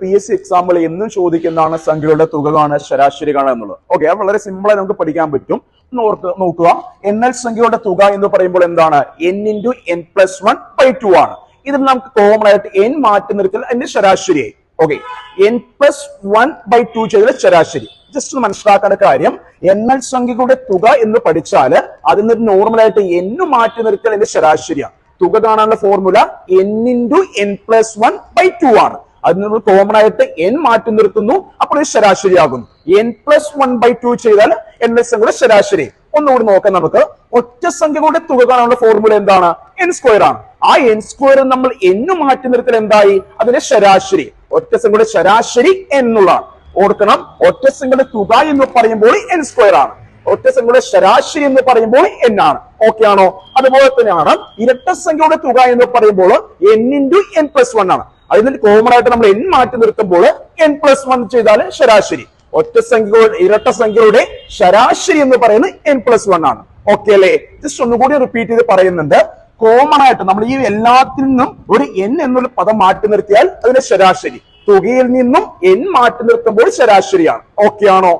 PSC example എന്നും ചോദിക്കുന്നതാണ് സംഖ്യകളുടെ തുക കാണുക, ശരാശരി കാണുക എന്നുള്ളത്. ഓക്കെ, അത് വളരെ സിമ്പിൾ ആയി നമുക്ക് പഠിക്കാൻ പറ്റും. നോക്കുക, NL സംഖ്യകളുടെ തുക എന്ന് പറയുമ്പോൾ എന്താണ്? n × n+1/2 ആണ്. ഇതിൽ നമുക്ക് കോമൺ ആയിട്ട് n മാറ്റി നിർത്തിയാൽ അതിന്റെ ശരാശരിയായി. ഓക്കെ, n+1/2 ചെയ്തത് ശരാശരി. ജസ്റ്റ് മനസ്സിലാക്കേണ്ട കാര്യം, NL സംഖ്യകളുടെ തുക എന്ന് പഠിച്ചാൽ അതിൽ നിന്ന് നോർമലായിട്ട് n മാറ്റി നിർത്തിയാൽ അതിന്റെ ശരാശരിയാണ്. തുക കാണാനുള്ള ഫോർമുല n × n+1/2 ആണ്. അതിൽ നിന്ന് കോമൺ ആയിട്ട് n മാറ്റി നിർത്തുന്നു, അപ്പോൾ ഇത് ശരാശരിയാകുന്നു. n+1/2 ചെയ്താൽ NL സംഖ്യയുടെ ശരാശരി. ഒന്നുകൂടി നോക്കാം നമുക്ക്. ഒറ്റ സംഖ്യകളുടെ തുക കാണാനുള്ള ഫോർമുല എന്താണ്? n² ആണ്. ആ n² നമ്മൾ n മാറ്റി നിർത്തിയാൽ എന്തായി? അതിന്റെ ശരാശരി. ഒറ്റ സംഖ്യയുടെ ശരാശരി എന്നുള്ളതാണ്. ഓർക്കണം, ഒറ്റ സംഖ്യയുടെ തുക എന്ന് പറയുമ്പോൾ n² ആണ്. ഒറ്റ സംഖ്യയുടെ ശരാശരി എന്ന് പറയുമ്പോൾ n ആണ്. ഓക്കെ ആണോ? അതുപോലെ തന്നെയാണ് ഇരട്ട സംഖ്യയുടെ തുക എന്ന് പറയുമ്പോൾ n × n+1 ആണ്. അതിൽ കോമൺ ആയിട്ട് നമ്മൾ n മാറ്റി നിർത്തുമ്പോൾ n+1 ചെയ്താൽ ശരാശരി. ഇരട്ട സംഖ്യയുടെ ശരാശരി എന്ന് പറയുന്നത് n+1 ആണ്. ഓക്കെ അല്ലേ? ജസ്റ്റ് ഒന്നുകൂടി റിപ്പീറ്റ് ചെയ്ത് പറയുന്നുണ്ട്. കോമൺ ആയിട്ട് നമ്മൾ ഈ എല്ലാത്തിൽ നിന്നും ഒരു n എന്നുള്ള പദം മാറ്റി നിർത്തിയാൽ അതിന്റെ ശരാശരി. തുകയിൽ നിന്നും n മാറ്റി നിർത്തുമ്പോൾ ശരാശരിയാണ്. ഓക്കെ ആണോ?